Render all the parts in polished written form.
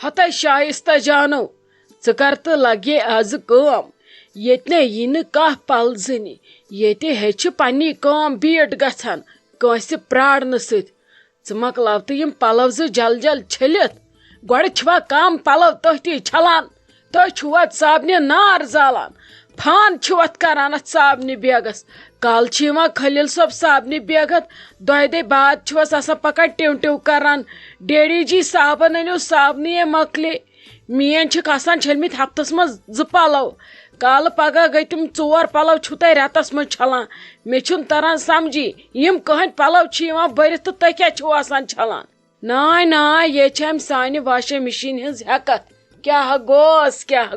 ہتہ شائستہ جانو ژٕ تو لگے آز کٲم ییٚتہِ یی نہٕ کانٛہہ پلزٕنہِ ییٚتہِ ہیٚچھِ پننی کٲم بیٖٹ گژھان کٲنٛسہِ پرٛارنہٕ سۭتۍ ژٕ مۄکلاو تہٕ یِم پلو زٕ جل جل چھٔلِتھ گۄڈٕ چھوا کم پلو تٔتی چھلان تُہۍ چھِو اتھ صابنہِ نار زالان فان چھِو اتھ کران اتھ صابنہِ بیگس کالہٕ چھِ یِوان خلیل صٲب صابنہِ بیگت دۄیہِ دۄہہِ بعد چھِوس آسان پکان ٹِو ٹِو کران ڈیڈی جی صابن أنِو صابنہِ مۄکلے میٲنۍ چھِکھ آسان چھٔلمٕتۍ ہفتس منٛز 2 پلو کالہٕ پگہہ گٔے تِم 4 پلو چھِو تُہۍ رٮ۪تس منٛز چھلان مےٚ چھُنہٕ تران سمجھی یِم کٕہٕنۍ پلو چھِ یِوان بٔرِتھ تہٕ تُہۍ کیٛاہ چھِو آسان چھلان ناے ناے ییٚتہِ چھِ امہِ سانہِ واشنگ مشیٖن ہٕنٛز ہٮ۪کتھ کیٛاہ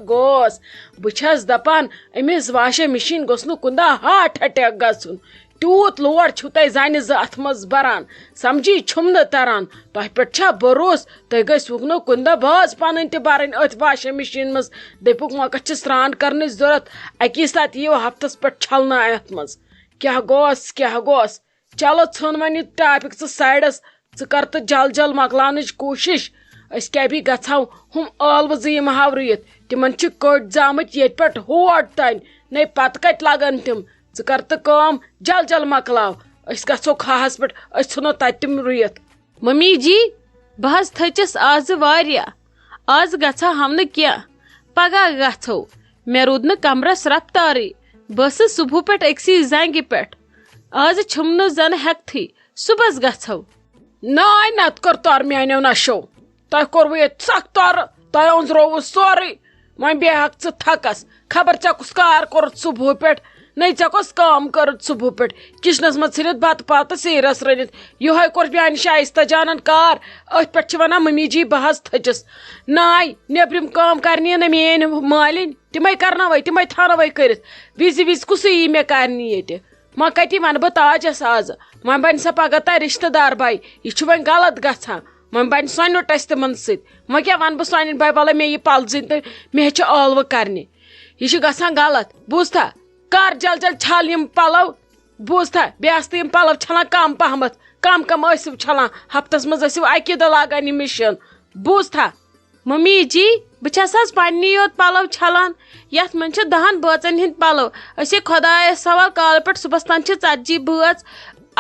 گوس بہٕ چھس دپان أمِس واشنگ مشیٖن گوٚژھ نہٕ کُنہِ دۄہ ہارٹ اٹیک گژھُن تیوٗت لوڈ چھِو تُہۍ زنہِ زٕ اتھ منٛز بران سمجھی چھُم نہٕ تران تۄہہِ پٮ۪ٹھ چھا بروسہٕ تُہۍ گٔژھۍوُکھ نہٕ کُنہِ دۄہ باز پنٕنۍ تہِ برٕنۍ أتھۍ واشنگ مشیٖن منٛز دٔپِکھ وۄنۍ چھِ سرٛان کرنٕچ ضروٗرت اکی ساتہٕ یِیِو ہفتس پٮ۪ٹھ چھلنہٕ اتھ منٛز کیٛاہ گوس چلو ژھٕن وۄنۍ یہِ ٹاپک ژٕ سایڈس ژٕ کر تہٕ جل جل مۄکلاونٕچ کوٗشش أسۍ کیٛاہ گژھو ہُم ٲلوٕ زٕ یِم ہاو رُیِتھ تِمن چھِ کٔٹۍ زامٕتۍ ییٚتہِ پٮ۪ٹھ ہور تانۍ نے پتہٕ کتہِ لگن تِم ژٕ کر تہٕ کٲم جل جل مۄکلاو أسۍ گژھو کھاہس پٮ۪ٹھ أسۍ ژھٕنو تتہِ تِم رُیِتھ ممی جی بہٕ حظ تھٔچِس آز واریاہ آز گژھو ہم نہٕ کینٛہہ پگہہ گژھو مےٚ روٗد نہٕ کمرس رفتارٕے بہٕ ٲسٕس صبحو پٮ۪ٹھ أکسٕے زنگہِ پٮ۪ٹھ آز چھُم نہٕ زن ہٮ۪کتھٕے صُبحس گژھو ناے نتہٕ کٔر تور میانیو نشو تۄہہِ کوٚروٕ ییٚتہِ سخ تورٕ تۄہہِ أنٛزرووٕ سورُے وۄنۍ بیٚہکھ ژٕ تھکس خبر ژےٚ کُس کار کوٚرُتھ صبحو پٮ۪ٹھ نَے ژےٚ کۄس کٲم کٔرٕتھ صبحو پٮ۪ٹھ کچنس منٛز ژھٕنِتھ بتہٕ پاتہٕ سیٖرس رٔنِتھ یِہوے کوٚر میانہِ شایستہ جانن کار أتھۍ پٮ۪ٹھ چھِ ونان ممی جی بہٕ حظ تھٔچِس ناے نیبرِم کٲم کرنی نہٕ میٲنۍ مالِنۍ تِمے کرناوے تِمے تھاوناوے کٔرِتھ وِزِ کُسٕے یی مےٚ کرنہِ ییٚتہِ وۄنۍ کتی ونہٕ بہٕ تاجس آز وۄنۍ بنہِ سا پگہہ تۄہہِ رشتہٕ دار باے یہِ چھُ وۄنۍ غلط گژھان وۄنۍ بنہِ سۄنوٹ اسہِ تِمن سۭتۍ وۄنۍ کیٛاہ ونہٕ بہٕ سۄنٕنۍ باے وَلے مےٚ یہِ پلزٕنۍ تہٕ مےٚ ہیٚچھِ ٲلوٕ کرنہِ یہِ چھُ گژھان غلط بوٗزتھا کر جل جل چھل یِم پلو بوٗزتھا بیٚیہِ آسہٕ تہٕ یِم پلو چھلان کم پہمتھ کم ٲسِو چھلان ہفتس منٛز ٲسِو اکی دۄہ لاگان یہِ مِشیٖن بوٗزتھا ممی جی بہٕ چھس حظ پننی یوت پلو چھلان یتھ منٛز چھِ 10 بٲژن ہٕنٛدۍ پلو أسے خۄدایس سوال کالہٕ پٮ۪ٹھ صبحس تام چھِ 40 بٲژ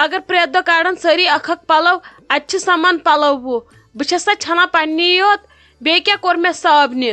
اگر پرٛٮ۪تھ دۄہ کڑن سٲری اکھ پلو اتہِ چھِ سمان پلو وُہ بہٕ چھس سا چھلان پننی یوت بیٚیہِ کیٛاہ کوٚر مےٚ صابنہِ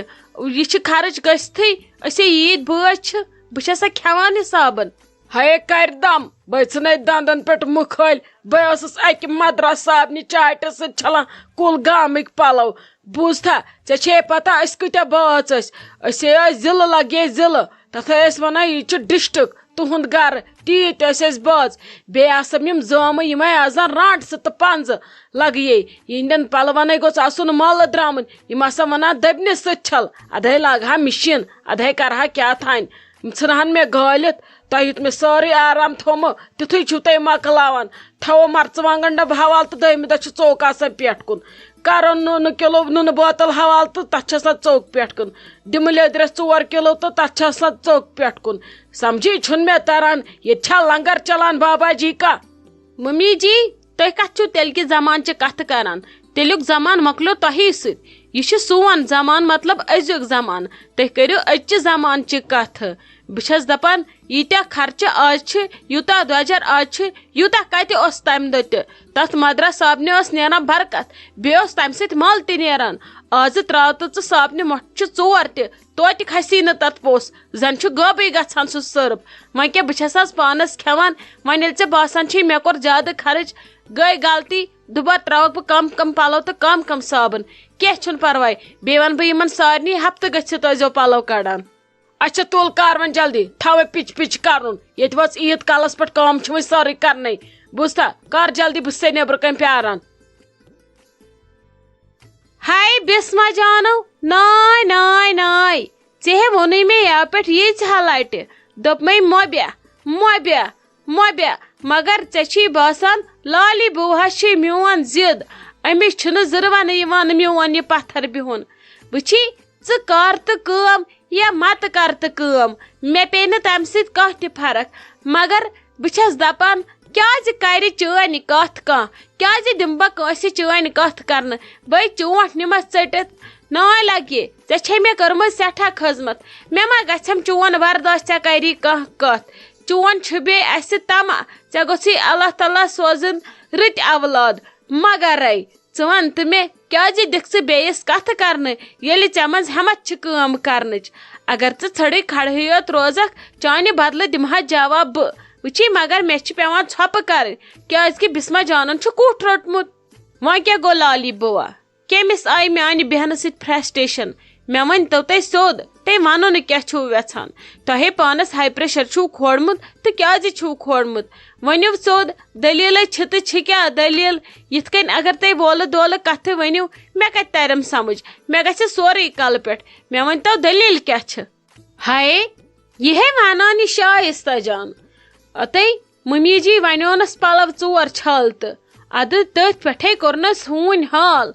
یہِ چھِ خرٕچ گٔژھتھٕے أسے ییٖتۍ بٲژ چھِ بہٕ چھسا کھٮ۪وان یہِ صابن ہے کر دم بے ژھٕنے دندن پٮ۪ٹھ مُکھٲلۍ بہٕ ٲسٕس اکہِ مدرا صابنہِ چاٹہِ سۭتۍ چھلان کُل گامٕکۍ پلو بوٗزتھا ژےٚ چھے پتہ أسۍ کۭتیاہ بٲژ ٲسۍ ٲسۍ ضلعہٕ لگے ضلعہٕ تتھ ٲسۍ ونان یہِ چھُ ڈسٹرک تُہُنٛد گرٕ تیٖتۍ ٲسۍ بٲژ بیٚیہِ آسم یِم زٲمہٕ یِمے آسان رانٛٹسہٕ تہٕ پنٛزٕ لگیے یِہنٛدٮ۪ن پلوَنٕے گوٚژھ آسُن مۄلہٕ درٛامُن یِم آسان ونان دٔبنہِ سۭتۍ چھل ادے لاگہٕ ہا مِشیٖن ادے کرہا کیٛاہ تھانۍ ژھٕنہن مےٚ گٲلِتھ تۄہہِ یُت مےٚ سٲرٕے آرام تھوٚومُت تِتھُے چھِو تُہۍ مۄکلاوان تھاوو مرژٕوانٛگن ڈبہٕ حوالہٕ تہٕ دٔیمہِ دۄہ چھُ ژوٚک آسان پٮ۪ٹھ کُن کرو نوٗنہٕ کِلوٗ نوٗنہٕ بوتل حوالہٕ تہٕ تتھ چھِ آسان ژوٚک پٮ۪ٹھ کُن ڈِمہٕ لیٚدرس 4 کِلوٗ تہٕ تتھ چھِ آسان ژوٚک پٮ۪ٹھ کُن سمجھی چھُنہٕ مےٚ تران ییٚتہِ چھا لنگر چلان بابا جی کا ممی جی تُہۍ کتھ چھِو تیٚلہِ کہِ زمانچہِ کتھٕ کران تیٚلیُک زمانہٕ مۄکلیو تۄہی سۭتۍ یہِ چھُ سون زمانہٕ مطلب أزیُک زمانہٕ تُہۍ کٔرِو أزچہِ زمانچہِ کتھٕ بہٕ چھس دپان ییٖتیاہ خرچہٕ آز چھِ یوٗتاہ درٛۄجر آز چھِ یوٗتاہ کتہِ اوس تمہِ دۄہ تہِ تتھ مدرا صابنہِ ٲس نیران برکت بیٚیہِ اوس تمہِ سۭتۍ مل تہِ نیران آزٕ تراو تہٕ ژٕ صابنہِ مۄٹھ چھِ 4 تہِ توتہِ کھسی نہٕ تتھ پوٚس زن چھُ غٲبٕے گژھان سُہ سٔرٕف وۄنۍ کیٛاہ بہٕ چھس حظ پانس کھٮ۪وان وۄنۍ ییٚلہِ ژےٚ باسان چھُے مےٚ کوٚر زیادٕ خرٕچ گٔے غلطی دُبارٕ تراوکھ بہٕ کم پلو تہٕ کم صابن کینٛہہ چھُنہٕ پرواے بیٚیہِ ونہٕ بہٕ یِمن سارنٕے ہفتہٕ گٔژھِتھ ٲسۍزیو پلو کڑان اچھا تُل کر وۄنۍ جلدی تھاوے پِچ کرُن ییٚتہِ وٲژ عیٖد کالس پٮ۪ٹھ کٲم چھِ وۄنۍ سٲرٕے کرنے بوٗزتھا کر جلدی بہٕ چھسے نیبرٕ کَنۍ پیاران ہاے بسما جانو ناے ناے ناے ژےٚ ہے ووٚنُے مےٚ یَوٕ پٮ۪ٹھ ییٖژاہ لٹہِ دوٚپمَے مۄبیہ مگر ژےٚ چھی باسان لالی بوٗہس چھِ میون ضد أمِس چھُنہٕ زٕروَنہٕ یِوان میون یہِ پتھر بِہُن وٕچھی ژٕ کر تہٕ کٲم یا متہٕ کر تہٕ کٲم مےٚ پیٚیہِ نہٕ تمہِ سۭتۍ کانٛہہ تہِ فرق مگر بہٕ چھس دپان کیازِ کرِ چٲنۍ کتھ کانٛہہ کیازِ دِمہٕ بہٕ کٲنٛسہِ چٲنۍ کتھ کرنہٕ بٔے چونٛٹھ نِمس ژٔٹِتھ ناے لگہِ ژےٚ چھے مےٚ کٔرمٕژ سٮ۪ٹھاہ خٔذمت مےٚ ما گژھٮ۪م چون برداش ژےٚ کری کانٛہہ کتھ چون چھُ بیٚیہِ اَسہِ تما ژےٚ گوٚژھُے اللہ تعالیٰ سوزُن رٕتۍ اولاد مگرے ژٕ وَن تہٕ مےٚ کیازِ دِکھ ژٕ بیٚیِس کتھٕ کرنہٕ ییٚلہِ ژےٚ منٛز ہٮ۪مت چھِ کٲم کرنٕچ اگر ژٕ ژھٔڑٕے کھڑہٕے یوت روزکھ چانہِ بدلہٕ دِمہٕ ہا جواب بہٕ وٕچھی مگر مےٚ چھِ پیوان ژھۄپہٕ کرٕنۍ کیازِ کہِ بسما جانن چھُ کُٹھ روٚٹمُت وۄنۍ کیٛاہ گوٚو لالی بُوا کٔمِس آیہِ میانہِ بیٚہنہٕ سۭتۍ فرسٹریشن مےٚ ؤنۍتو تُہۍ سیوٚد تُہۍ وَنُن کیٛاہ چھُو یژھان تۄہے پانس ہاے پریشر چھُو کھولمُت تہٕ کیازِ چھُو کھولمُت ؤنِو سیوٚد دٔلیٖلے چھِ تہٕ چھِ کیٛاہ دٔلیٖل یِتھ کٔنۍ اگر تُہۍ وولہٕ دولہٕ کتھٕ ؤنِو مےٚ کتہِ تریم سمجھ مےٚ گژھِ سورُے کلہٕ پٮ۪ٹھ مےٚ ؤنۍتو دٔلیٖل کیٛاہ چھِ ہاے یِہے ونان یہِ شایستہ جان تُہۍ مٔمی جی ونیونس پلو 4 چھل تہٕ ادٕ تٔتھۍ پٮ۪ٹھے کوٚرنس ہوٗنۍ حال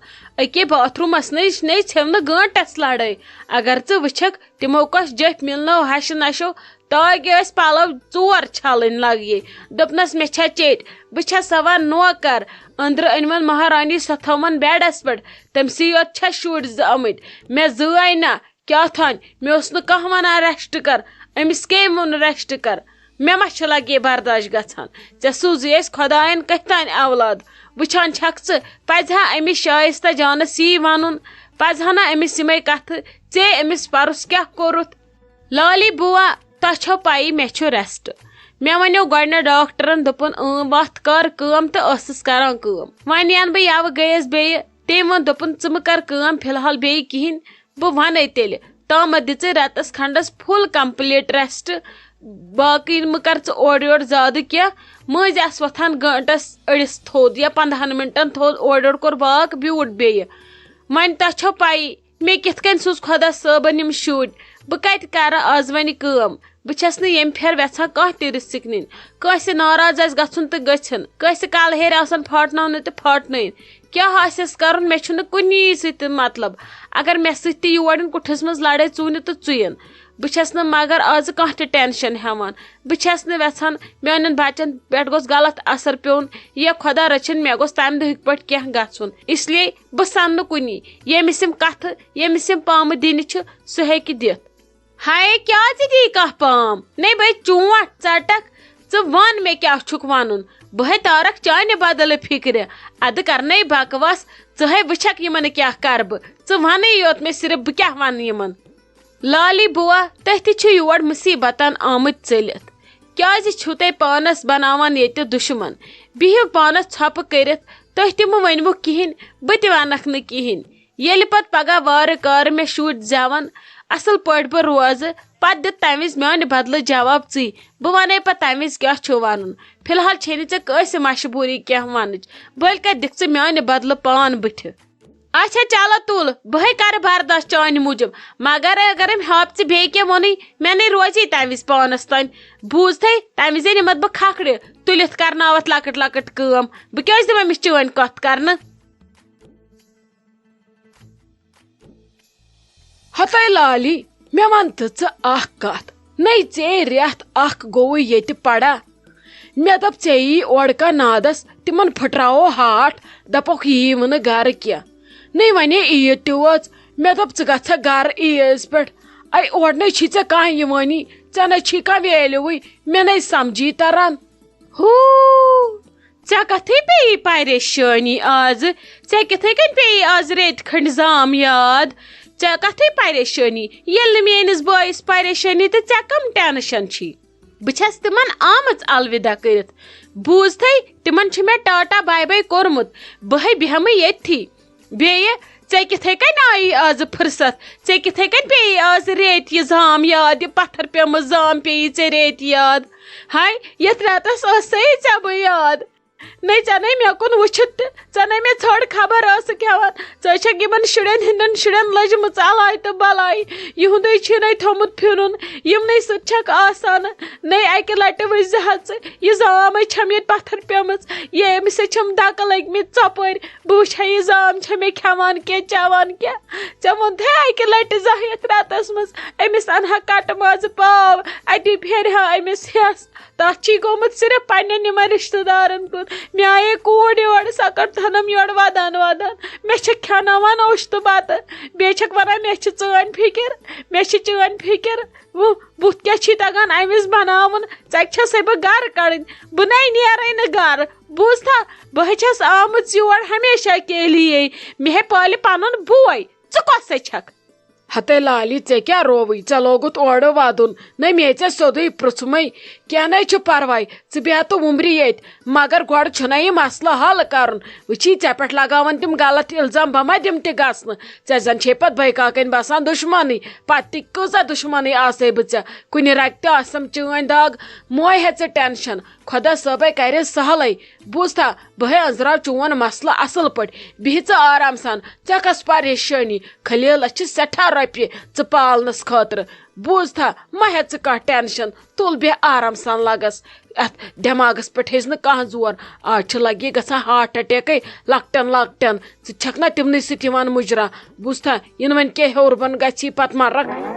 أکے باتھ روٗمس نٔے ژھیو نہٕ گٲنٹس لڑٲے اگر ژٕ وٕچھکھ تِمو کۄس جٔپھ مِلنو ہشہِ نشو تاگہِ ٲسۍ پلو 4 چھلٕنۍ لگیے دوٚپنس مےٚ چھےٚ چیٚٹۍ بہٕ چھس سوا نوکر أنٛدرٕ أنۍوَن مہارانی سۄ تھٲوٕن بیڈس پٮ۪ٹھ تٔمسٕے یوت چھےٚ شُرۍ 2 آمٕتۍ مےٚ زٲے نہ کیٛاہ تھانۍ مےٚ اوس نہٕ کانٛہہ ونان ریسٹ کر أمِس کٔمۍ ووٚن ریسٹ کر مےٚ ما چھُ لگے برداش گژھان ژےٚ سوٗزٕے اَسہِ خۄداین کتھِ تانۍ اولاد وٕچھان چھکھ ژٕ پزِ ہا أمِس شایستہ جانس یی ونُن پزِ ہا نہ أمِس یِمے کتھٕ ژےٚ أمِس پرُس کیٛاہ کوٚرُتھ لالی بُوا تۄہہِ چھو پایی مےٚ چھُ ریسٹ مےٚ ونیو گۄڈٕنیٚتھ ڈاکٹرن دوٚپُن وتھ کر کٲم تہٕ ٲسٕس کران کٲم وۄنۍ یَنہٕ بہٕ یوٕ گٔیس بیٚیہِ تٔمۍ ووٚن دوٚپُن ژٕ مہٕ کر کٲم فلحال بیٚیہِ کِہینۍ بہٕ ونے تیٚلہِ تامتھ دِژٕے رٮ۪تس کھنڈس فُل کمپلیٖٹ ریسٹ باقٕے مہٕ کر ژٕ اورٕ یورٕ زیادٕ کینٛہہ مٔنٛزۍ آسہٕ وۄتھان گٲنٹس أڑِس تھوٚد یا 15 منٹن تھوٚد اورٕ یورٕ کوٚر واک بیوٗٹھ بیٚیہِ وۄنۍ تۄہہِ چھو پایی مےٚ کِتھ کٔنۍ سوٗز خۄدا صٲبن یِم شُرۍ بہٕ کتہِ کرٕ آز وۄنۍ کٲم بہٕ چھس نہٕ ییٚمہِ پھِرِ یژھان کانٛہہ تہِ رِسک نِنۍ کٲنٛسہِ ناراض آسہِ گژھُن تہٕ گٔژھِن کٲنٛسہِ کلہٕ ہیرِ آسن پھاٹناونہِ تہٕ پھاٹنٲیِن کیٛاہ آسٮ۪س کرُن مےٚ چھُنہٕ کُنی سۭتۍ مطلب اگر مےٚ سۭتۍ تہِ یور یِن کُٹھِس منٛز لڑٲے ژوٗنہِ تہٕ ژُیِن بہٕ چھس نہٕ مگر آز کانٛہہ تہِ ٹینشن ہٮ۪وان بہٕ چھس نہٕ یژھان میانٮ۪ن بچن پٮ۪ٹھ گوٚژھ غلط اثر پیوٚن یا خۄدا رٔچھِنۍ مےٚ گوٚژھ تمہِ دۄہٕکۍ پٲٹھۍ کینٛہہ گژھُن اسلیے بہٕ سننہٕ کُنی ییٚمِس یِم کتھٕ ییٚمِس یِم پامہٕ دِنہِ چھِ سُہ ہیٚکہِ دِتھ ہاے کیٛازِ دی کانٛہہ پام نے بے چونٛٹھ ژٹکھ ژٕ ون مےٚ کیٛاہ چھُکھ ونُن بہٕ ہے تارکھ چانہِ بدلہٕ فِکرِ ادٕ کرنے بکواس ژٕ ہے وٕچھکھ یِمن کیٛاہ کرٕ بہٕ ژٕ ونٕے یوت مےٚ صرف بہٕ کیٛاہ ونہٕ یِمن لالی بُوا تُہۍ تہِ چھِو یور مُصیبتن آمٕتۍ ژٔلِتھ کیٛازِ چھِو تُہۍ پانس بناوان ییٚتہِ دُشمن بِہِو پانس ژھۄپہٕ کٔرِتھ تُہۍ تہِ مہٕ ؤنۍوُکھ کِہینۍ بہٕ تہِ ونکھ نہٕ کِہینۍ ییٚلہِ پتہٕ پگاہ وارٕ کارٕ مےٚ شُرۍ زٮ۪وَن اصل پٲٹھۍ بہٕ روزٕ پتہٕ دِ تمہِ وِزِ میانہِ بدلہٕ جواب ژٕے بہٕ ونے پتہٕ تمہِ وِزِ کیٛاہ چھُ ونُن فلحال چھے نہٕ ژےٚ کٲنٛسہِ مشبوٗری کینٛہہ ونٕچ بٔلۍ کتہِ دِکھ ژٕ میانہِ بدلہٕ پان بٕتھِ اچھا چلو تُل بہے کرٕ برداش چانہِ موٗجوٗب مگر اگر أمۍ ہاپژِ بیٚیہِ کینٛہہ ووٚنُے مےٚ نَے روزی تمہِ وِزِ پانس تانۍ بوٗزتھے تمہِ وِزے نِمتھ بہٕ کھکھرِ تُلِتھ کرناوتھ لۄکٕٹ لۄکٕٹ کٲم بہٕ کیٛازِ دِمہٕ أمِس چٲنۍ کتھ کرنہٕ ہتاے لالی مےٚ ون تہٕ ژٕ اکھ کتھ نَے ژے رٮ۪تھ اکھ گوٚوُے ییٚتہِ پرا مےٚ دوٚپ ژےٚ یی اورٕکا نادس تِمن پھٕٹراوو ہاٹھ دپوکھ ییٖو نہٕ گرٕ کینٛہہ نَے ونے عیٖد تہِ وٲژ مےٚ دوٚپ ژٕ گژھکھ گرٕ عیٖز پٮ۪ٹھ اے اورٕ نَے چھی ژےٚ کانٛہہ یِوٲنی ژےٚ نَے چھی کانٛہہ ویلیوٕے مےٚ نَے سمجھی تران ژےٚ کتھٕے پیٚیی پریشٲنی آز ژےٚ کِتھے کٔنۍ پیٚیی آز ریٚتۍ کھٔنڈۍ زام یاد ژےٚ کتھٕے پریشٲنی ییٚلہِ نہٕ میٲنِس بٲیِس پریشٲنی تہٕ ژےٚ کم ٹینشن چھی بہٕ چھس تِمن آمٕژ الوداع کٔرِتھ بوٗزتھے تِمن چھُ مےٚ ٹاٹا باے باے کوٚرمُت بہٕ ہے بیٚہمہٕ ییٚتھی بیٚیہِ ژےٚ کِتھے کٔنۍ آیی آز فرست ژےٚ کِتھے کٔنۍ پیٚیی آز ریٚتۍ یہِ زام یاد یہِ پتھر پیٚومُت زام پیٚیی ژےٚ ریٚتۍ یاد ہاے یتھ رٮ۪تس ٲسٕے ژےٚ بہٕ یاد نہیں ژے نئی مے کن وچھت ژے نئی مے ژھڑ خبر ٲسکھ ہیوان ژے چھکھ یمن شُرٮ۪ن ہٕنٛدٮ۪ن شُرٮ۪ن لٔجمٕژ الاے تہٕ بلاے یِہُنٛدُے چھُنَے تھوٚمُت پھِرُن یِمنٕے سۭتۍ چھکھ آسان نَے اَکہِ لٹہِ وٕچھزِ حظ ژٕ یہِ زامٕے چھم ییٚتہِ پتھر پیٚمٕژ یہِ أمِس ہے چھم دکہٕ لٔگمٕتۍ ژۄپٲرۍ بہٕ وٕچھِ ہا یہِ زام چھےٚ مےٚ کھٮ۪وان کینٛہہ چٮ۪وان کینٛہہ ژےٚ ووٚنتھے اَکہِ لٹہِ زانٛہہ یتھ رٮ۪تس منٛز أمِس انہا کٹہٕ مازٕ پاو اتی پھیرِ ہا أمِس ہٮ۪س تتھ چھی گوٚمُت صرف پننٮ۪ن یِمن رشتہٕ دارن کُن مےٚ آیے کوٗر یورٕ سۄ کٔر تھنم یورٕ ودان ودان مےٚ چھِ کھٮ۪ناوان اوٚش تہٕ بتہٕ بیٚیہِ چھکھ ونان مےٚ چھِ چٲنۍ فِکر مےٚ چھِ چٲنۍ فِکر بُتھ کیٛاہ چھی تگان أمِس بناوُن ژکہِ چھسے بہٕ گرٕ کڑٕنۍ بہٕ نَے نیرے نہٕ گرٕ بوٗزتھا بہٕ ہے چھس آمٕژ یور ہمیشہ کے لیے مےٚ ہے پالہِ پنُن بوے ژٕ کۄسے چھکھ ہتے لالی ژے کیٛاہ رووٕے ژےٚ لوگُت اورٕ ودُن نہ مے ژےٚ سیوٚدُے پرٛژھمٕے کینٛہہ نَے چھُ پرواے ژٕ بیٚہہ تہٕ وُمبرِ ییٚتہِ مگر گۄڈٕ چھُنہ یہِ مسلہٕ حل کرُن وٕچھی ژےٚ پٮ۪ٹھ لگاون تِم غلط الزام بہٕ ما دِمہٕ تہِ گژھنہٕ ژےٚ زن چھے پتہٕ بٲے باسان دُشمنٕے پتہٕ تہِ کۭژاہ دُشمنٕے آسے بہٕ ژےٚ کُنہِ رگہِ تہِ آسم چٲنۍ داغ موے ہے ژٕ ٹینشن خۄدا صٲبے کرِ سہلٕے بوٗزتھا بہٕ ہے أنٛزراو چون مسلہٕ اصل پٲٹھۍ بِہہِ ژٕ آرام سان ژےٚ کۄس پریشٲنی خلیٖلس چھِ سٮ۪ٹھاہ رۄپیہِ ژٕ پالنس خٲطرٕ بوٗزتھا ما ہے ژٕ کانٛہہ ٹینشن تُل بیٚہہ آرام سان لگس اتھ دٮ۪ماغس پٮ۪ٹھ ہیٚزِ نہٕ کانٛہہ زور آز چھِ لگی گژھان ہارٹ اٹیکے لۄکٹٮ۪ن لۄکٹٮ۪ن ژٕ چھکھ نا تِمنٕے سۭتۍ یِوان مُجرا بوٗزتھا یِنہٕ وۄنۍ کینٛہہ ہیوٚر بۄن گژھی پتہٕ مرکھ